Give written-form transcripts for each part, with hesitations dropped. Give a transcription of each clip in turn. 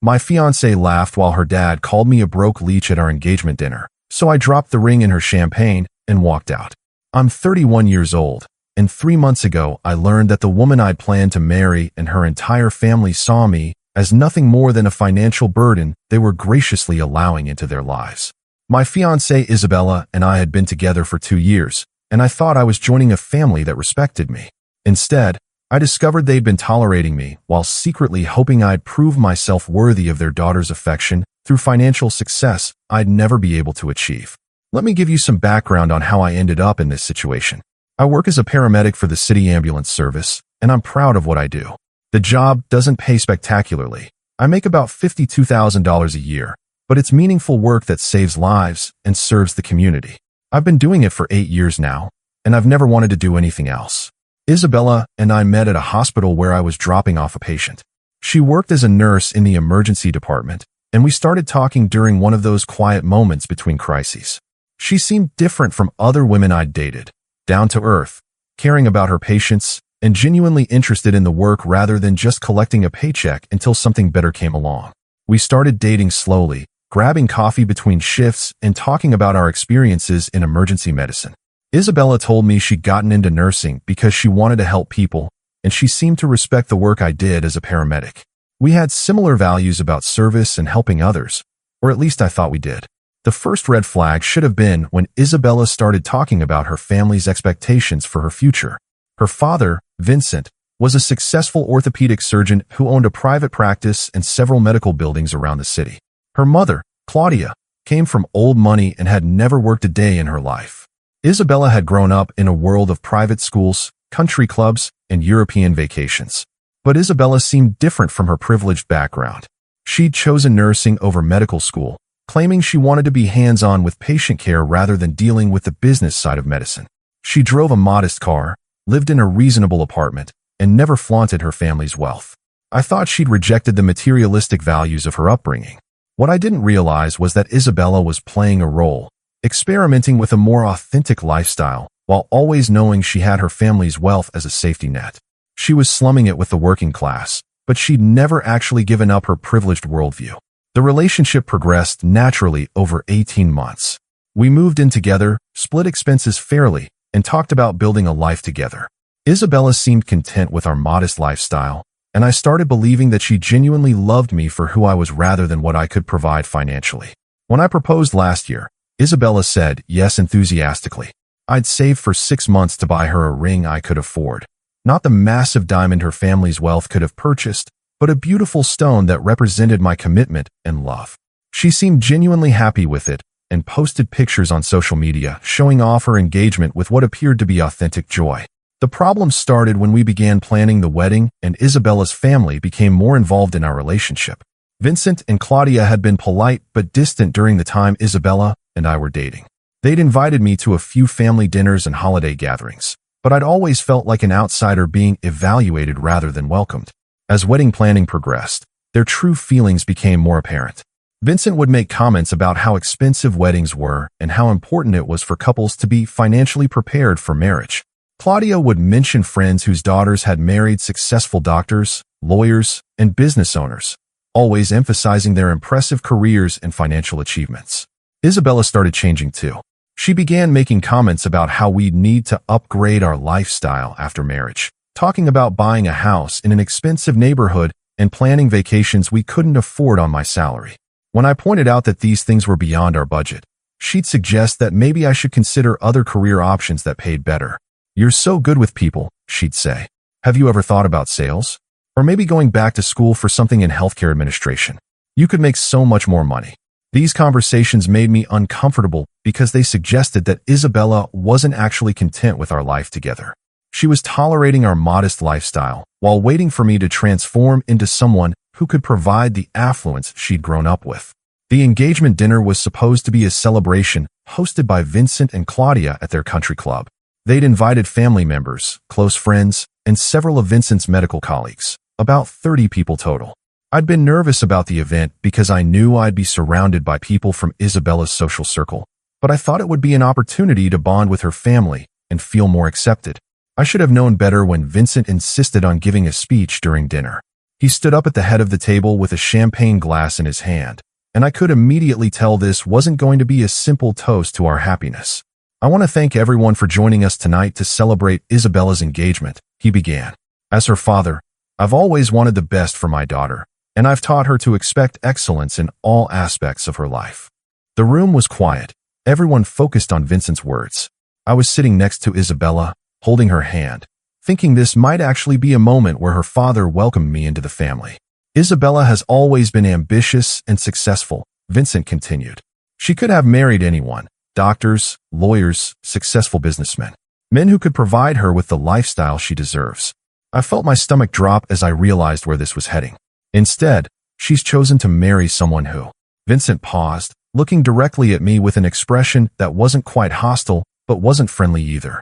My fiancée laughed while her dad called me a broke leech at our engagement dinner, so I dropped the ring in her champagne and walked out. I'm 31 years old, and 3 months ago I learned that the woman I'd planned to marry and her entire family saw me as nothing more than a financial burden they were graciously allowing into their lives. My fiancée Isabella and I had been together for 2 years, and I thought I was joining a family that respected me. Instead, I discovered they'd been tolerating me while secretly hoping I'd prove myself worthy of their daughter's affection through financial success I'd never be able to achieve. Let me give you some background on how I ended up in this situation. I work as a paramedic for the city ambulance service, and I'm proud of what I do. The job doesn't pay spectacularly. I make about $52,000 a year, but it's meaningful work that saves lives and serves the community. I've been doing it for 8 years now, and I've never wanted to do anything else. Isabella and I met at a hospital where I was dropping off a patient. She worked as a nurse in the emergency department, and we started talking during one of those quiet moments between crises. She seemed different from other women I'd dated, down to earth, caring about her patients, and genuinely interested in the work rather than just collecting a paycheck until something better came along. We started dating slowly, grabbing coffee between shifts and talking about our experiences in emergency medicine. Isabella told me she'd gotten into nursing because she wanted to help people, and she seemed to respect the work I did as a paramedic. We had similar values about service and helping others, or at least I thought we did. The first red flag should have been when Isabella started talking about her family's expectations for her future. Her father, Vincent, was a successful orthopedic surgeon who owned a private practice and several medical buildings around the city. Her mother, Claudia, came from old money and had never worked a day in her life. Isabella had grown up in a world of private schools, country clubs, and European vacations. But Isabella seemed different from her privileged background. She'd chosen nursing over medical school, claiming she wanted to be hands-on with patient care rather than dealing with the business side of medicine. She drove a modest car, lived in a reasonable apartment, and never flaunted her family's wealth. I thought she'd rejected the materialistic values of her upbringing. What I didn't realize was that Isabella was playing a role, experimenting with a more authentic lifestyle, while always knowing she had her family's wealth as a safety net. She was slumming it with the working class, but she'd never actually given up her privileged worldview. The relationship progressed naturally over 18 months. We moved in together, split expenses fairly, and talked about building a life together. Isabella seemed content with our modest lifestyle, and I started believing that she genuinely loved me for who I was rather than what I could provide financially. When I proposed last year, Isabella said yes enthusiastically. I'd saved for 6 months to buy her a ring I could afford. Not the massive diamond her family's wealth could have purchased, but a beautiful stone that represented my commitment and love. She seemed genuinely happy with it and posted pictures on social media showing off her engagement with what appeared to be authentic joy. The problem started when we began planning the wedding and Isabella's family became more involved in our relationship. Vincent and Claudia had been polite but distant during the time Isabella and I were dating. They'd invited me to a few family dinners and holiday gatherings, but I'd always felt like an outsider being evaluated rather than welcomed. As wedding planning progressed, their true feelings became more apparent. Vincent would make comments about how expensive weddings were and how important it was for couples to be financially prepared for marriage. Claudia would mention friends whose daughters had married successful doctors, lawyers, and business owners, always emphasizing their impressive careers and financial achievements. Isabella started changing too. She began making comments about how we'd need to upgrade our lifestyle after marriage, talking about buying a house in an expensive neighborhood and planning vacations we couldn't afford on my salary. When I pointed out that these things were beyond our budget, she'd suggest that maybe I should consider other career options that paid better. "You're so good with people," she'd say. "Have you ever thought about sales? Or maybe going back to school for something in healthcare administration? You could make so much more money." These conversations made me uncomfortable because they suggested that Isabella wasn't actually content with our life together. She was tolerating our modest lifestyle while waiting for me to transform into someone who could provide the affluence she'd grown up with. The engagement dinner was supposed to be a celebration hosted by Vincent and Claudia at their country club. They'd invited family members, close friends, and several of Vincent's medical colleagues, about 30 people total. I'd been nervous about the event because I knew I'd be surrounded by people from Isabella's social circle, but I thought it would be an opportunity to bond with her family and feel more accepted. I should have known better when Vincent insisted on giving a speech during dinner. He stood up at the head of the table with a champagne glass in his hand, and I could immediately tell this wasn't going to be a simple toast to our happiness. "I want to thank everyone for joining us tonight to celebrate Isabella's engagement," he began. "As her father, I've always wanted the best for my daughter, and I've taught her to expect excellence in all aspects of her life." The room was quiet, everyone focused on Vincent's words. I was sitting next to Isabella, holding her hand, thinking this might actually be a moment where her father welcomed me into the family. "Isabella has always been ambitious and successful," Vincent continued. "She could have married anyone, doctors, lawyers, successful businessmen, men who could provide her with the lifestyle she deserves." I felt my stomach drop as I realized where this was heading. Instead, she's chosen to marry someone who... Vincent paused, looking directly at me with an expression that wasn't quite hostile, but wasn't friendly either.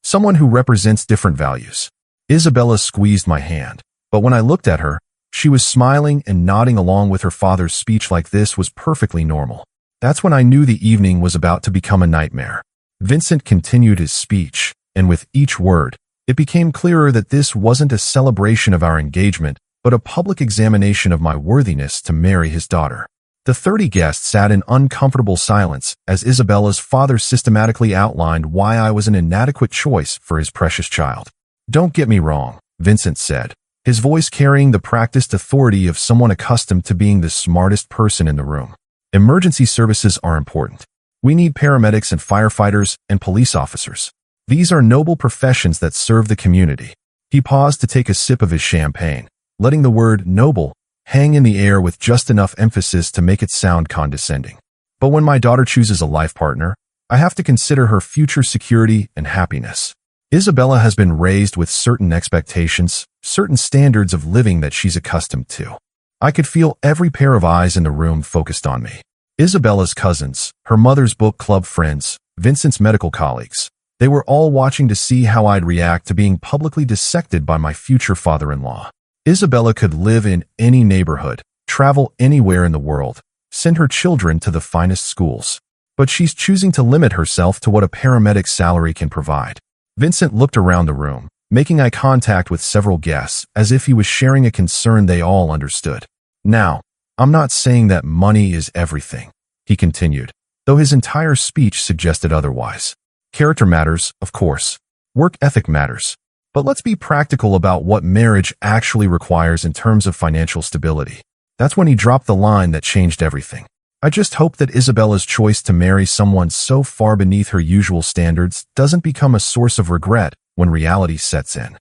"Someone who represents different values." Isabella squeezed my hand, but when I looked at her, she was smiling and nodding along with her father's speech like this was perfectly normal. That's when I knew the evening was about to become a nightmare. Vincent continued his speech, and with each word, it became clearer that this wasn't a celebration of our engagement, but a public examination of my worthiness to marry his daughter. The 30 guests sat in uncomfortable silence as Isabella's father systematically outlined why I was an inadequate choice for his precious child. "Don't get me wrong," Vincent said, his voice carrying the practiced authority of someone accustomed to being the smartest person in the room. "Emergency services are important. We need paramedics and firefighters and police officers. These are noble professions that serve the community." He paused to take a sip of his champagne, letting the word noble hang in the air with just enough emphasis to make it sound condescending. "But when my daughter chooses a life partner, I have to consider her future security and happiness. Isabella has been raised with certain expectations, certain standards of living that she's accustomed to." I could feel every pair of eyes in the room focused on me. Isabella's cousins, her mother's book club friends, Vincent's medical colleagues. They were all watching to see how I'd react to being publicly dissected by my future father-in-law. Isabella could live in any neighborhood, travel anywhere in the world, send her children to the finest schools. But she's choosing to limit herself to what a paramedic's salary can provide. Vincent looked around the room, making eye contact with several guests as if he was sharing a concern they all understood. "Now, I'm not saying that money is everything," he continued, though his entire speech suggested otherwise. "Character matters, of course. Work ethic matters. But let's be practical about what marriage actually requires in terms of financial stability." That's when he dropped the line that changed everything. I just hope that Isabella's choice to marry someone so far beneath her usual standards doesn't become a source of regret when reality sets in.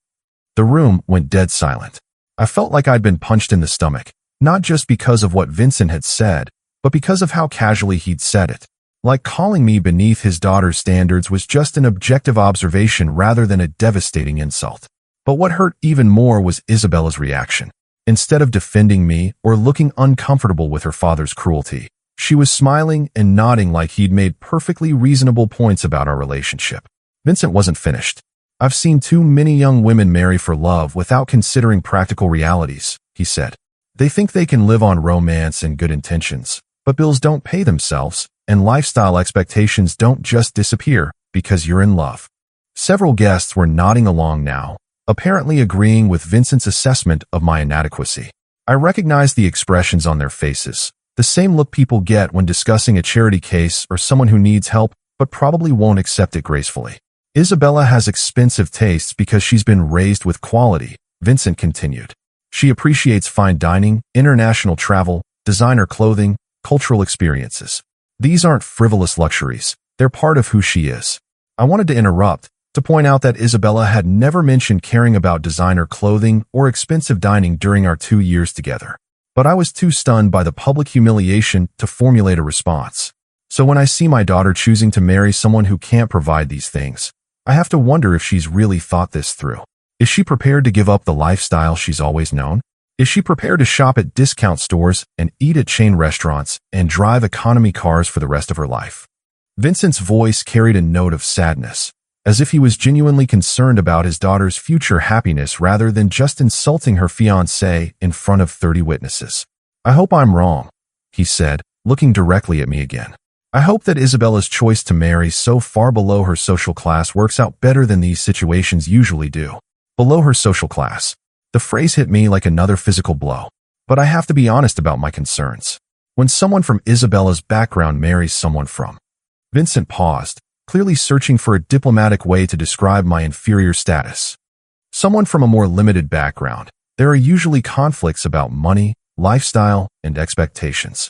The room went dead silent. I felt like I'd been punched in the stomach, not just because of what Vincent had said, but because of how casually he'd said it. Like calling me beneath his daughter's standards was just an objective observation rather than a devastating insult. But what hurt even more was Isabella's reaction. Instead of defending me or looking uncomfortable with her father's cruelty, she was smiling and nodding like he'd made perfectly reasonable points about our relationship. Vincent wasn't finished. "I've seen too many young women marry for love without considering practical realities," he said. "They think they can live on romance and good intentions, but bills don't pay themselves, and lifestyle expectations don't just disappear because you're in love." Several guests were nodding along now, apparently agreeing with Vincent's assessment of my inadequacy. I recognized the expressions on their faces, the same look people get when discussing a charity case or someone who needs help but probably won't accept it gracefully. "Isabella has expensive tastes because she's been raised with quality," Vincent continued. "She appreciates fine dining, international travel, designer clothing, cultural experiences. These aren't frivolous luxuries. They're part of who she is." I wanted to interrupt, to point out that Isabella had never mentioned caring about designer clothing or expensive dining during our 2 years together. But I was too stunned by the public humiliation to formulate a response. So when I see my daughter choosing to marry someone who can't provide these things, I have to wonder if she's really thought this through. Is she prepared to give up the lifestyle she's always known? Is she prepared to shop at discount stores and eat at chain restaurants and drive economy cars for the rest of her life? Vincent's voice carried a note of sadness, as if he was genuinely concerned about his daughter's future happiness rather than just insulting her fiancé in front of 30 witnesses. "I hope I'm wrong," he said, looking directly at me again. "I hope that Isabella's choice to marry so far below her social class works out better than these situations usually do." Below her social class. The phrase hit me like another physical blow. But I have to be honest about my concerns. When someone from Isabella's background marries someone from... Vincent paused, clearly searching for a diplomatic way to describe my inferior status. Someone from a more limited background. There are usually conflicts about money, lifestyle, and expectations.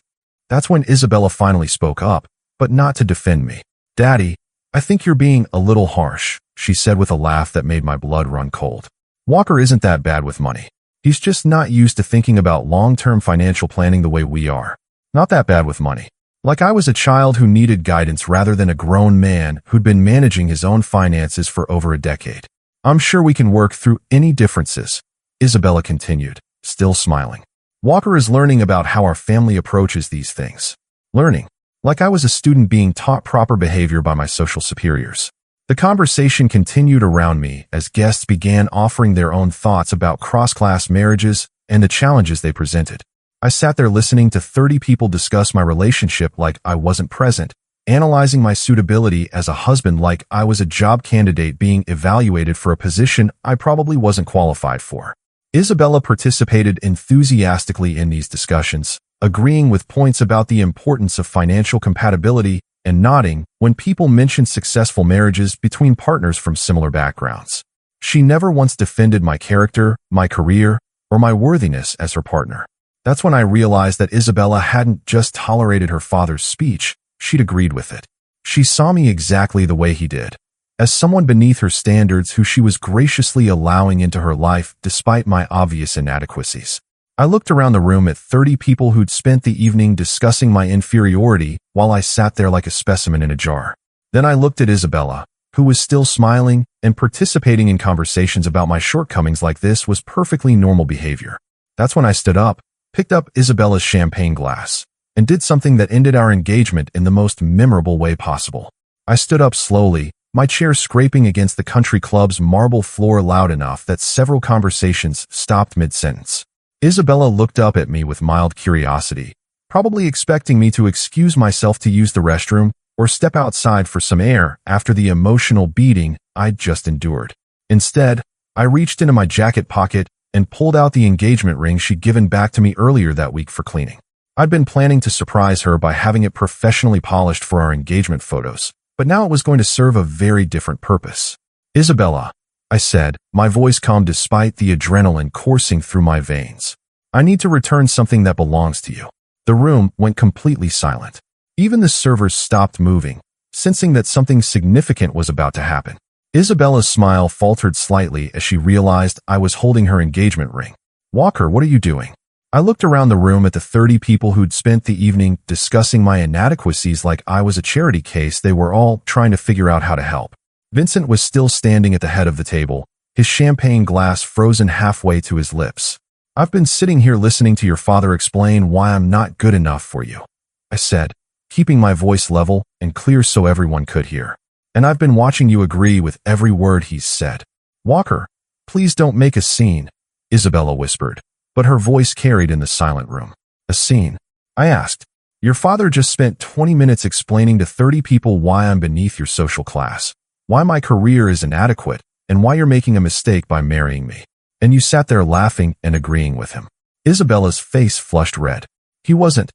That's when Isabella finally spoke up, but not to defend me. "Daddy, I think you're being a little harsh," she said with a laugh that made my blood run cold. "Walker isn't that bad with money. He's just not used to thinking about long-term financial planning the way we are. Not that bad with money. Like I was a child who needed guidance rather than a grown man who'd been managing his own finances for over a decade. I'm sure we can work through any differences," Isabella continued, still smiling. "Walker is learning about how our family approaches these things. Learning. Like I was a student being taught proper behavior by my social superiors." The conversation continued around me as guests began offering their own thoughts about cross-class marriages and the challenges they presented. I sat there listening to 30 people discuss my relationship like I wasn't present, analyzing my suitability as a husband like I was a job candidate being evaluated for a position I probably wasn't qualified for. Isabella participated enthusiastically in these discussions, agreeing with points about the importance of financial compatibility and nodding when people mentioned successful marriages between partners from similar backgrounds. She never once defended my character, my career, or my worthiness as her partner. That's when I realized that Isabella hadn't just tolerated her father's speech, she'd agreed with it. She saw me exactly the way he did, as someone beneath her standards who she was graciously allowing into her life despite my obvious inadequacies. I looked around the room at 30 people who'd spent the evening discussing my inferiority while I sat there like a specimen in a jar. Then I looked at Isabella, who was still smiling and participating in conversations about my shortcomings like this was perfectly normal behavior. That's when I stood up, picked up Isabella's champagne glass, and did something that ended our engagement in the most memorable way possible. I stood up slowly, my chair scraping against the country club's marble floor loud enough that several conversations stopped mid-sentence. Isabella looked up at me with mild curiosity, probably expecting me to excuse myself to use the restroom or step outside for some air after the emotional beating I'd just endured. Instead, I reached into my jacket pocket and pulled out the engagement ring she'd given back to me earlier that week for cleaning. I'd been planning to surprise her by having it professionally polished for our engagement photos, but now it was going to serve a very different purpose. "Isabella," I said, my voice calm despite the adrenaline coursing through my veins. "I need to return something that belongs to you." The room went completely silent. Even the servers stopped moving, sensing that something significant was about to happen. Isabella's smile faltered slightly as she realized I was holding her engagement ring. "Walker, what are you doing?" I looked around the room at the 30 people who'd spent the evening discussing my inadequacies like I was a charity case they were all trying to figure out how to help. Vincent was still standing at the head of the table, his champagne glass frozen halfway to his lips. "I've been sitting here listening to your father explain why I'm not good enough for you," I said, keeping my voice level and clear so everyone could hear. "And I've been watching you agree with every word he's said." "Walker, please don't make a scene," Isabella whispered, but her voice carried in the silent room. "A scene?" I asked. "Your father just spent 20 minutes explaining to 30 people why I'm beneath your social class, why my career is inadequate, and why you're making a mistake by marrying me. And you sat there laughing and agreeing with him." Isabella's face flushed red. It wasn't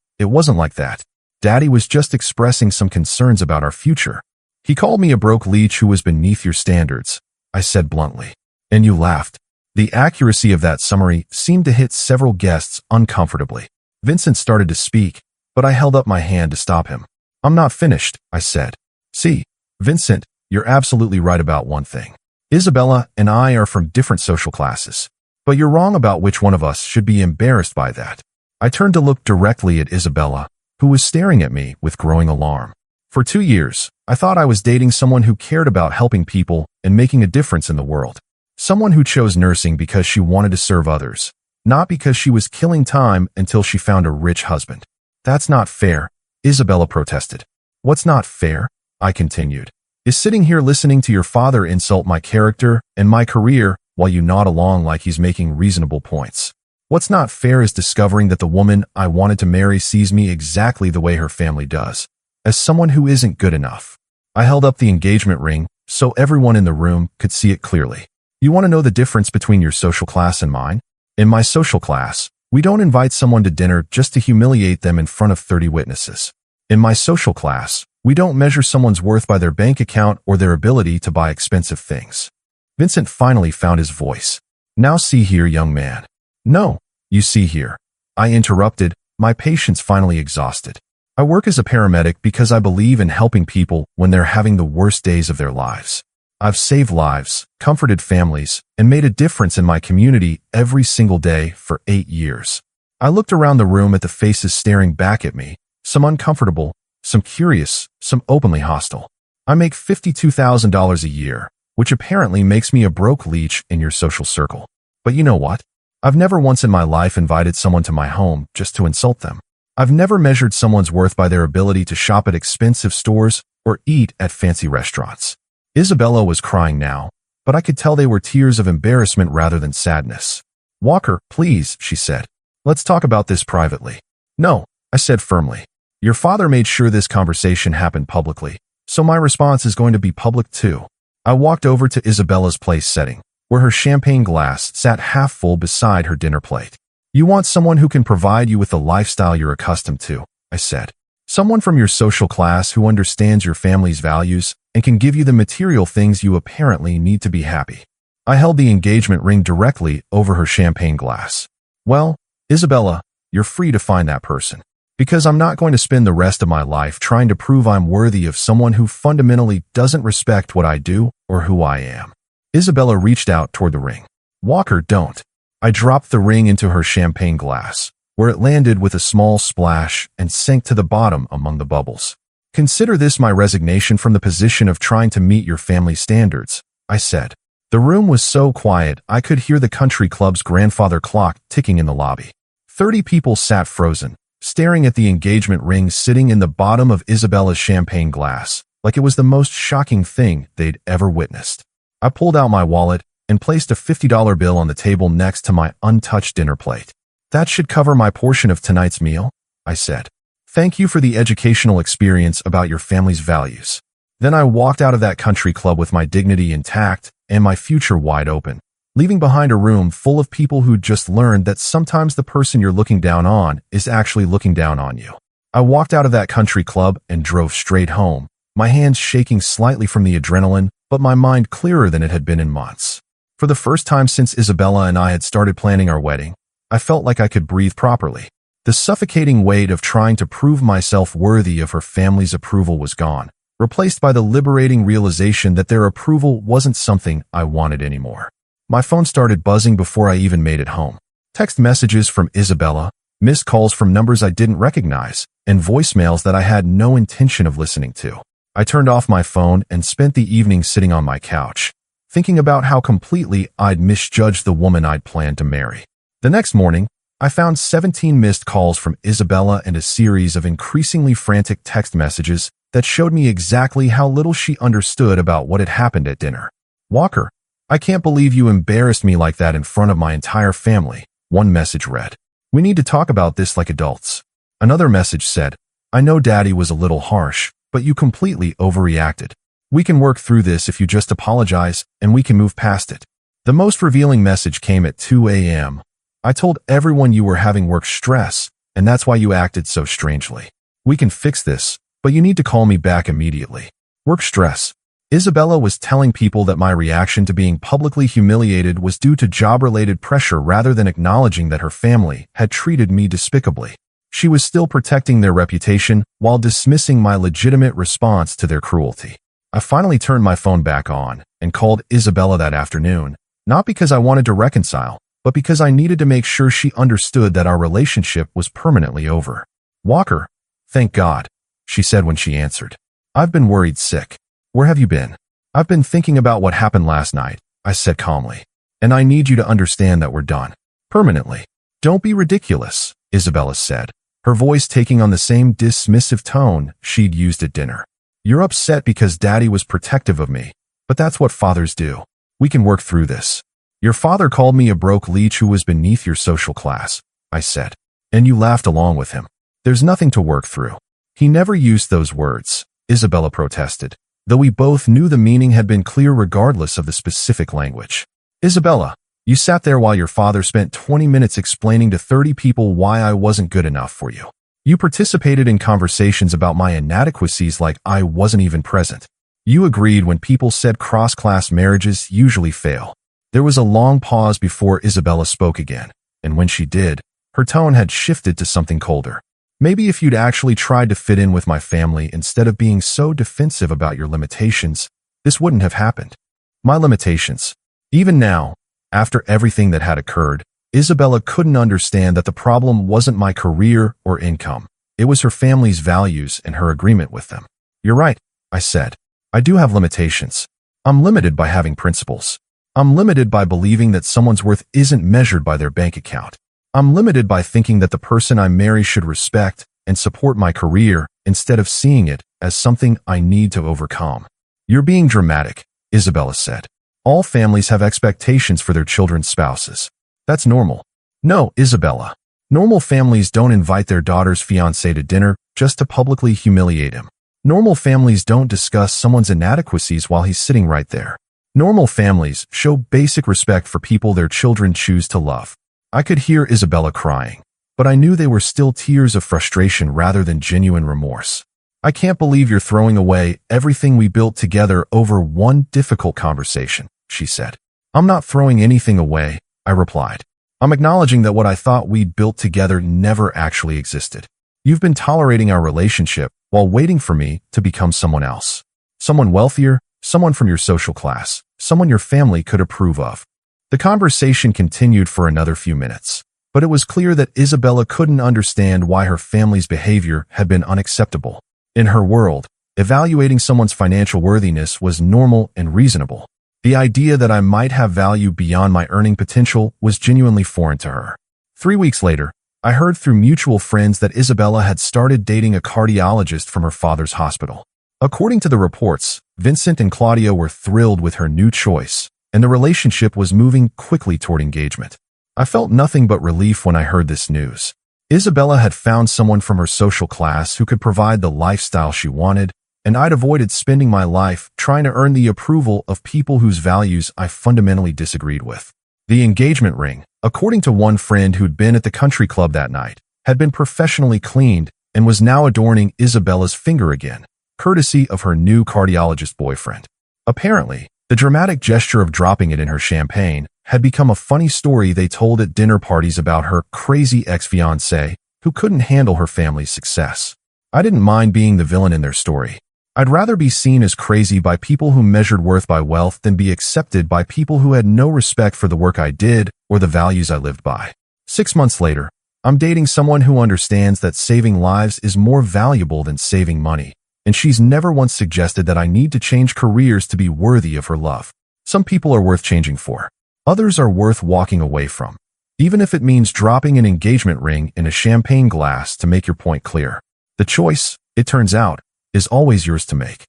like that. Daddy was just expressing some concerns about our future. He called me a broke leech who was beneath your standards," I said bluntly. "And you laughed." The accuracy of that summary seemed to hit several guests uncomfortably. Vincent started to speak, but I held up my hand to stop him. "I'm not finished," I said. "See, Vincent, you're absolutely right about one thing. Isabella and I are from different social classes, but you're wrong about which one of us should be embarrassed by that." I turned to look directly at Isabella, who was staring at me with growing alarm. For 2 years, I thought I was dating someone who cared about helping people and making a difference in the world. Someone who chose nursing because she wanted to serve others, not because she was killing time until she found a rich husband. "That's not fair," Isabella protested. "What's not fair?" I continued. "Is sitting here listening to your father insult my character and my career while you nod along like he's making reasonable points. What's not fair is discovering that the woman I wanted to marry sees me exactly the way her family does, as someone who isn't good enough." I held up the engagement ring so everyone in the room could see it clearly. You want to know the difference between your social class and mine? In my social class, we don't invite someone to dinner just to humiliate them in front of 30 witnesses. In my social class, we don't measure someone's worth by their bank account or their ability to buy expensive things. Vincent finally found his voice. Now see here, young man. No, you see here. I interrupted, my patience finally exhausted. I work as a paramedic because I believe in helping people when they're having the worst days of their lives. I've saved lives, comforted families, and made a difference in my community every single day for 8 years. I looked around the room at the faces staring back at me, some uncomfortable, some curious, some openly hostile. I make $52,000 a year, which apparently makes me a broke leech in your social circle. But you know what? I've never once in my life invited someone to my home just to insult them. I've never measured someone's worth by their ability to shop at expensive stores or eat at fancy restaurants. Isabella was crying now, but I could tell they were tears of embarrassment rather than sadness. Walker, please, she said. Let's talk about this privately. No, I said firmly. Your father made sure this conversation happened publicly, so my response is going to be public too. I walked over to Isabella's place setting, where her champagne glass sat half full beside her dinner plate. You want someone who can provide you with the lifestyle you're accustomed to, I said. Someone from your social class who understands your family's values and can give you the material things you apparently need to be happy. I held the engagement ring directly over her champagne glass. Well, Isabella, you're free to find that person. Because I'm not going to spend the rest of my life trying to prove I'm worthy of someone who fundamentally doesn't respect what I do or who I am. Isabella reached out toward the ring. Walker, don't. I dropped the ring into her champagne glass, where it landed with a small splash and sank to the bottom among the bubbles. Consider this my resignation from the position of trying to meet your family's standards, I said. The room was so quiet I could hear the country club's grandfather clock ticking in the lobby. 30 people sat frozen, staring at the engagement ring sitting in the bottom of Isabella's champagne glass, like it was the most shocking thing they'd ever witnessed. I pulled out my wallet and placed a $50 bill on the table next to my untouched dinner plate. That should cover my portion of tonight's meal, I said. Thank you for the educational experience about your family's values. Then I walked out of that country club with my dignity intact and my future wide open, leaving behind a room full of people who'd just learned that sometimes the person you're looking down on is actually looking down on you. I walked out of that country club and drove straight home, my hands shaking slightly from the adrenaline, but my mind clearer than it had been in months. For the first time since Isabella and I had started planning our wedding, I felt like I could breathe properly. The suffocating weight of trying to prove myself worthy of her family's approval was gone, replaced by the liberating realization that their approval wasn't something I wanted anymore. My phone started buzzing before I even made it home. Text messages from Isabella, missed calls from numbers I didn't recognize, and voicemails that I had no intention of listening to. I turned off my phone and spent the evening sitting on my couch, thinking about how completely I'd misjudged the woman I'd planned to marry. The next morning, I found 17 missed calls from Isabella and a series of increasingly frantic text messages that showed me exactly how little she understood about what had happened at dinner. Walker, I can't believe you embarrassed me like that in front of my entire family, one message read. We need to talk about this like adults. Another message said, I know Daddy was a little harsh, but you completely overreacted. We can work through this if you just apologize, and we can move past it. The most revealing message came at 2 a.m. I told everyone you were having work stress, and that's why you acted so strangely. We can fix this, but you need to call me back immediately. Work stress. Isabella was telling people that my reaction to being publicly humiliated was due to job-related pressure rather than acknowledging that her family had treated me despicably. She was still protecting their reputation while dismissing my legitimate response to their cruelty. I finally turned my phone back on and called Isabella that afternoon, not because I wanted to reconcile, but because I needed to make sure she understood that our relationship was permanently over. Walker, thank God, she said when she answered. I've been worried sick. Where have you been? I've been thinking about what happened last night, I said calmly. And I need you to understand that we're done. Permanently. Don't be ridiculous, Isabella said, her voice taking on the same dismissive tone she'd used at dinner. You're upset because Daddy was protective of me, but that's what fathers do. We can work through this. Your father called me a broke leech who was beneath your social class, I said, and you laughed along with him. There's nothing to work through. He never used those words, Isabella protested, though we both knew the meaning had been clear regardless of the specific language. Isabella, you sat there while your father spent 20 minutes explaining to 30 people why I wasn't good enough for you. You participated in conversations about my inadequacies like I wasn't even present. You agreed when people said cross-class marriages usually fail. There was a long pause before Isabella spoke again, and when she did, her tone had shifted to something colder. Maybe if you'd actually tried to fit in with my family instead of being so defensive about your limitations, this wouldn't have happened. My limitations. Even now, after everything that had occurred, Isabella couldn't understand that the problem wasn't my career or income. It was her family's values and her agreement with them. You're right, I said. I do have limitations. I'm limited by having principles. I'm limited by believing that someone's worth isn't measured by their bank account. I'm limited by thinking that the person I marry should respect and support my career instead of seeing it as something I need to overcome. You're being dramatic, Isabella said. All families have expectations for their children's spouses. That's normal. No, Isabella. Normal families don't invite their daughter's fiancé to dinner just to publicly humiliate him. Normal families don't discuss someone's inadequacies while he's sitting right there. Normal families show basic respect for people their children choose to love. I could hear Isabella crying, but I knew they were still tears of frustration rather than genuine remorse. I can't believe you're throwing away everything we built together over one difficult conversation, she said. I'm not throwing anything away, I replied. I'm acknowledging that what I thought we'd built together never actually existed. You've been tolerating our relationship while waiting for me to become someone else. Someone wealthier, someone from your social class, someone your family could approve of. The conversation continued for another few minutes, but it was clear that Isabella couldn't understand why her family's behavior had been unacceptable. In her world, evaluating someone's financial worthiness was normal and reasonable. The idea that I might have value beyond my earning potential was genuinely foreign to her. 3 weeks later, I heard through mutual friends that Isabella had started dating a cardiologist from her father's hospital. According to the reports, Vincent and Claudia were thrilled with her new choice, and the relationship was moving quickly toward engagement. I felt nothing but relief when I heard this news. Isabella had found someone from her social class who could provide the lifestyle she wanted, and I'd avoided spending my life trying to earn the approval of people whose values I fundamentally disagreed with. The engagement ring, according to one friend who'd been at the country club that night, had been professionally cleaned and was now adorning Isabella's finger again, courtesy of her new cardiologist boyfriend. Apparently, the dramatic gesture of dropping it in her champagne had become a funny story they told at dinner parties about her crazy ex-fiancé who couldn't handle her family's success. I didn't mind being the villain in their story. I'd rather be seen as crazy by people who measured worth by wealth than be accepted by people who had no respect for the work I did or the values I lived by. 6 months later, I'm dating someone who understands that saving lives is more valuable than saving money, and she's never once suggested that I need to change careers to be worthy of her love. Some people are worth changing for. Others are worth walking away from, even if it means dropping an engagement ring in a champagne glass to make your point clear. The choice, it turns out, is always yours to make.